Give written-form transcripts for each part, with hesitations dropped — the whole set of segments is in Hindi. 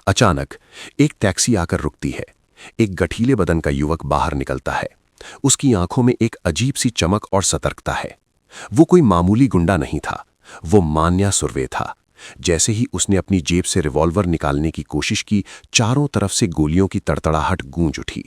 अचानक एक टैक्सी आकर रुकती है। एक गठीले बदन का युवक बाहर निकलता है। उसकी आंखों में एक अजीब सी चमक और सतर्कता है। वो कोई मामूली गुंडा नहीं था, वो मान्या सुर्वे था। जैसे ही उसने अपनी जेब से रिवॉल्वर निकालने की कोशिश की, चारों तरफ से गोलियों की तड़तड़ाहट गूंज उठी।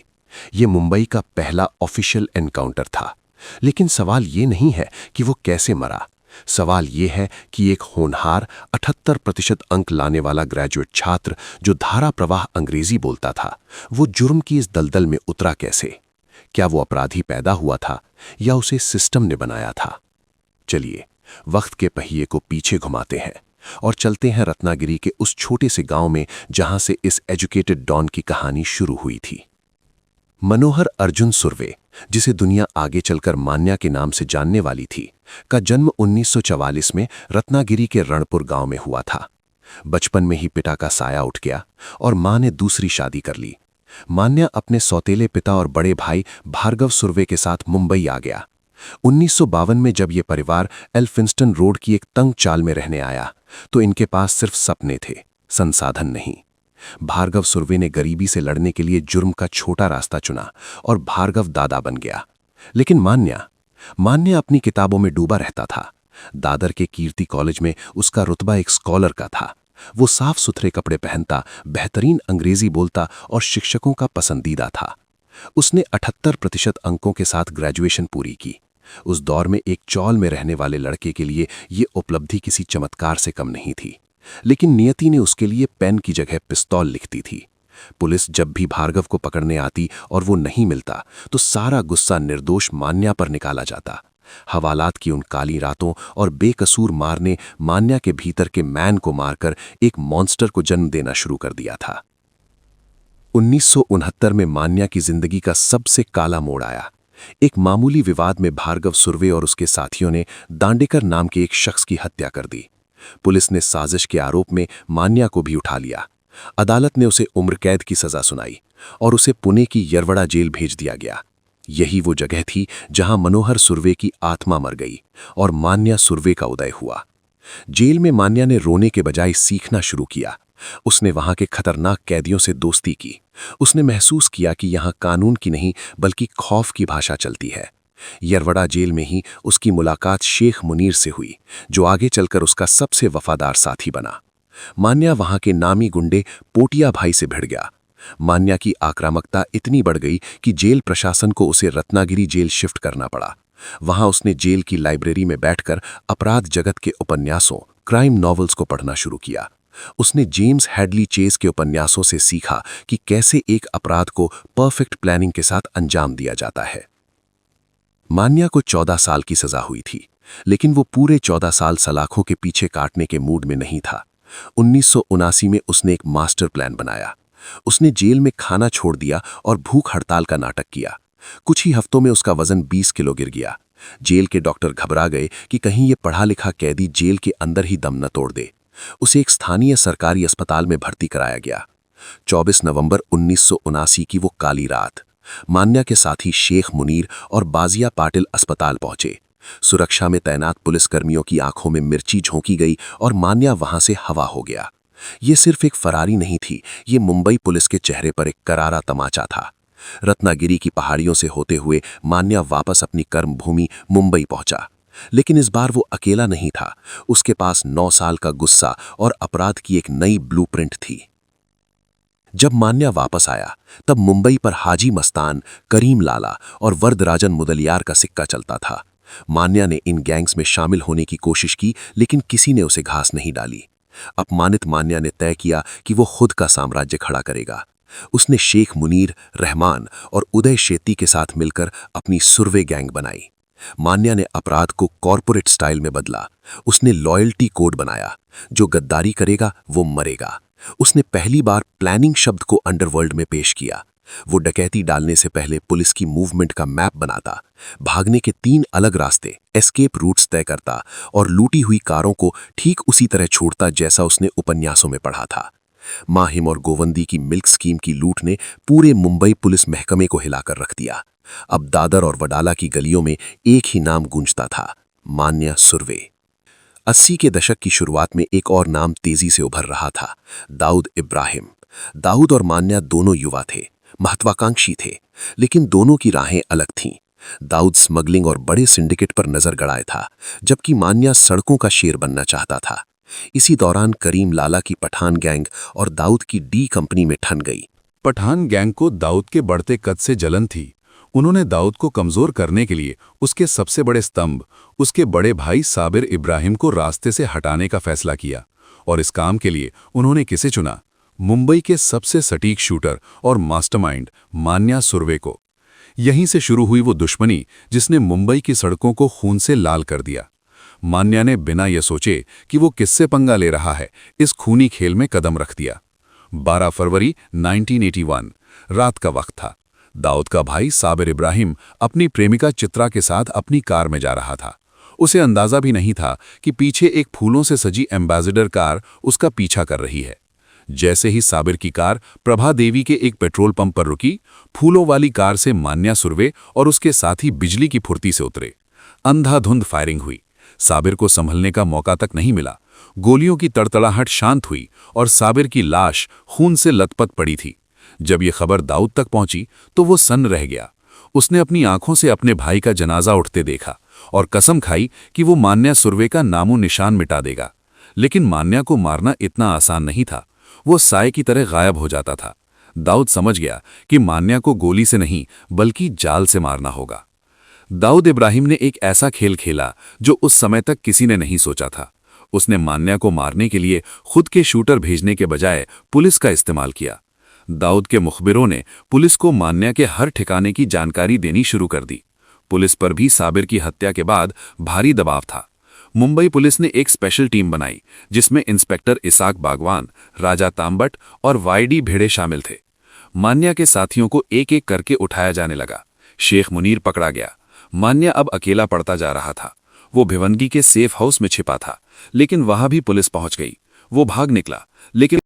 ये मुंबई का पहला ऑफिशियल एनकाउंटर था। लेकिन सवाल ये नहीं है कि वो कैसे मरा। सवाल ये है कि एक होनहार 78% अंक लाने वाला ग्रेजुएट छात्र जो धारा प्रवाह अंग्रेजी बोलता था, वो जुर्म की इस दलदल में उतरा कैसे? क्या वो अपराधी पैदा हुआ था या उसे सिस्टम ने बनाया था? चलिए वक्त के पहिए को पीछे घुमाते हैं और चलते हैं रत्नागिरी के उस छोटे से गांव में जहां से इस एजुकेटेड डॉन की कहानी शुरू हुई थी। मनोहर अर्जुन सुर्वे, जिसे दुनिया आगे चलकर मान्या के नाम से जानने वाली थी, का जन्म 1944 में रत्नागिरी के रणपुर गांव में हुआ था। बचपन में ही पिता का साया उठ गया और मां ने दूसरी शादी कर ली। मान्या अपने सौतेले पिता और बड़े भाई भार्गव सुर्वे के साथ मुंबई आ गया। 1952 में जब यह परिवार एल्फिंस्टन रोड की एक तंग चाल में रहने आया, तो इनके पास सिर्फ सपने थे, संसाधन नहीं। भार्गव सुर्वे ने गरीबी से लड़ने के लिए जुर्म का छोटा रास्ता चुना और भार्गव दादा बन गया। लेकिन मान्या अपनी किताबों में डूबा रहता था। दादर के कीर्ति कॉलेज में उसका रुतबा एक स्कॉलर का था। वो साफ सुथरे कपड़े पहनता, बेहतरीन अंग्रेजी बोलता और शिक्षकों का पसंदीदा था। उसने 78% अंकों के साथ ग्रेजुएशन पूरी की। उस दौर में एक चौल में रहने वाले लड़के के लिए ये उपलब्धि किसी चमत्कार से कम नहीं थी। लेकिन नियति ने उसके लिए पेन की जगह पिस्तौल लिखती थी। पुलिस जब भी भार्गव को पकड़ने आती और वो नहीं मिलता, तो सारा गुस्सा निर्दोष मान्या पर निकाला जाता। हवालात की उन काली रातों और बेकसूर मार ने मान्या के भीतर के मैन को मारकर एक मॉन्स्टर को जन्म देना शुरू कर दिया था। 1969 में मान्या की जिंदगी का सबसे काला मोड़ आया। एक मामूली विवाद में भार्गव सुर्वे और उसके साथियों ने दांडेकर नाम के एक शख्स की हत्या कर दी। पुलिस ने साजिश के आरोप में मान्या को भी उठा लिया। अदालत ने उसे उम्र कैद की सजा सुनाई और उसे पुणे की यरवड़ा जेल भेज दिया गया। यही वो जगह थी जहां मनोहर सुर्वे की आत्मा मर गई और मान्या सुर्वे का उदय हुआ। जेल में मान्या ने रोने के बजाय सीखना शुरू किया। उसने वहां के खतरनाक कैदियों से दोस्ती की। उसने महसूस किया कि यहां कानून की नहीं बल्कि खौफ की भाषा चलती है। यरवड़ा जेल में ही उसकी मुलाकात शेख मुनीर से हुई, जो आगे चलकर उसका सबसे वफादार साथी बना। मान्या वहां के नामी गुंडे पोटिया भाई से भिड़ गया। मान्या की आक्रामकता इतनी बढ़ गई कि जेल प्रशासन को उसे रत्नागिरी जेल शिफ्ट करना पड़ा। वहां उसने जेल की लाइब्रेरी में बैठकर अपराध जगत के उपन्यासों, क्राइम नॉवेल्स को पढ़ना शुरू किया। उसने जेम्स हेडली चेज के उपन्यासों से सीखा कि कैसे एक अपराध को परफेक्ट प्लानिंग के साथ अंजाम दिया जाता है। मान्या को 14 साल की सजा हुई थी, लेकिन वो पूरे 14 साल सलाखों के पीछे काटने के मूड में नहीं था। 1979 में उसने एक मास्टर प्लान बनाया। उसने जेल में खाना छोड़ दिया और भूख हड़ताल का नाटक किया। कुछ ही हफ्तों में उसका वजन 20 किलो गिर गया। जेल के डॉक्टर घबरा गए कि कहीं ये पढ़ा लिखा कैदी जेल के अंदर ही दम न तोड़ दे। उसे एक स्थानीय सरकारी अस्पताल में भर्ती कराया गया। 24 नवंबर 1979 की वो काली रात, मान्या के साथी शेख मुनीर और बाजिया पाटिल अस्पताल पहुंचे। सुरक्षा में तैनात पुलिसकर्मियों की आंखों में मिर्ची झोंकी गई और मान्या वहां से हवा हो गया। ये सिर्फ एक फरारी नहीं थी, ये मुंबई पुलिस के चेहरे पर एक करारा तमाचा था। रत्नागिरी की पहाड़ियों से होते हुए मान्या वापस अपनी कर्मभूमि मुंबई पहुंचा। लेकिन इस बार वो अकेला नहीं था। उसके पास 9 साल का गुस्सा और अपराध की एक नई ब्लूप्रिंट थी। जब मान्या वापस आया, तब मुंबई पर हाजी मस्तान, करीम लाला और वरदराजन मुदलियार का सिक्का चलता था। मान्या ने इन गैंग्स में शामिल होने की कोशिश की, लेकिन किसी ने उसे घास नहीं डाली। अपमानित मान्या ने तय किया कि वो खुद का साम्राज्य खड़ा करेगा। उसने शेख मुनीर, रहमान और उदय शेट्टी के साथ मिलकर अपनी सुर्वे गैंग बनाई। मान्या ने अपराध को कॉर्पोरेट स्टाइल में बदला। उसने लॉयल्टी कोड बनाया, जो गद्दारी करेगा वो मरेगा। उसने पहली बार प्लानिंग शब्द को अंडरवर्ल्ड में पेश किया। वो डकैती डालने से पहले पुलिस की मूवमेंट का मैप बनाता, भागने के 3 अलग रास्ते, एस्केप रूट्स तय करता और लूटी हुई कारों को ठीक उसी तरह छोड़ता जैसा उसने उपन्यासों में पढ़ा था। माहिम और गोवंदी की मिल्क स्कीम की लूट ने पूरे मुंबई पुलिस महकमे को हिलाकर रख दिया। अब दादर और वडाला की गलियों में एक ही नाम गूंजता था, मान्या सुर्वे। 80 के दशक की शुरुआत में एक और नाम तेजी से उभर रहा था, दाऊद इब्राहिम। दाऊद और मान्या दोनों युवा थे, महत्वाकांक्षी थे, लेकिन दोनों की राहें अलग थीं। दाऊद स्मगलिंग और बड़े सिंडिकेट पर नजर गड़ाए था, जबकि मान्या सड़कों का शेर बनना चाहता था। इसी दौरान करीम लाला की पठान गैंग और दाऊद की डी कंपनी में ठन गई। पठान गैंग को दाऊद के बढ़ते कद से जलन थी। उन्होंने दाऊद को कमजोर करने के लिए उसके सबसे बड़े स्तंभ, उसके बड़े भाई साबिर इब्राहिम को रास्ते से हटाने का फैसला किया। और इस काम के लिए उन्होंने किसे चुना? मुंबई के सबसे सटीक शूटर और मास्टरमाइंड मान्या सुर्वे को। यहीं से शुरू हुई वो दुश्मनी जिसने मुंबई की सड़कों को खून से लाल कर दिया। मान्या ने बिना ये सोचे कि वो किससे पंगा ले रहा है, इस खूनी खेल में कदम रख दिया। 12 फरवरी 1981 रात का वक्त था। दाऊद का भाई साबिर इब्राहिम अपनी प्रेमिका चित्रा के साथ अपनी कार में जा रहा था। उसे अंदाजा भी नहीं था कि पीछे एक फूलों से सजी एम्बेसडर कार उसका पीछा कर रही है। जैसे ही साबिर की कार प्रभा देवी के एक पेट्रोल पंप पर रुकी, फूलों वाली कार से मान्या सुर्वे और उसके साथी बिजली की फुर्ती से उतरे। अंधाधुंध फायरिंग हुई। साबिर को संभलने का मौका तक नहीं मिला। गोलियों की तड़तड़ाहट शांत हुई और साबिर की लाश खून से लथपथ पड़ी थी। जब ये खबर दाऊद तक पहुंची तो वो सन्न रह गया। उसने अपनी आंखों से अपने भाई का जनाजा उठते देखा और कसम खाई कि वो मान्या सुर्वे का नामो निशान मिटा देगा। लेकिन मान्या को मारना इतना आसान नहीं था। वो साए की तरह गायब हो जाता था। दाऊद समझ गया कि मान्या को गोली से नहीं बल्कि जाल से मारना होगा। दाऊद इब्राहिम ने एक ऐसा खेल खेला जो उस समय तक किसी ने नहीं सोचा था। उसने मान्या को मारने के लिए खुद के शूटर भेजने के बजाय पुलिस का इस्तेमाल किया। दाऊद के मुखबिरों ने पुलिस को मान्या के हर ठिकाने की जानकारी देनी शुरू कर दी। पुलिस पर भी साबिर की हत्या के बाद भारी दबाव था। मुंबई पुलिस ने एक स्पेशल टीम बनाई जिसमें इंस्पेक्टर इसाक बागवान, राजा तांबट और वाईडी भिड़े शामिल थे। मान्या के साथियों को एक एक करके उठाया जाने लगा। शेख मुनीर पकड़ा गया। मान्या अब अकेला पड़ता जा रहा था। वो भिवंडी के सेफ हाउस में छिपा था, लेकिन वहां भी पुलिस पहुंच गई। वो भाग निकला, लेकिन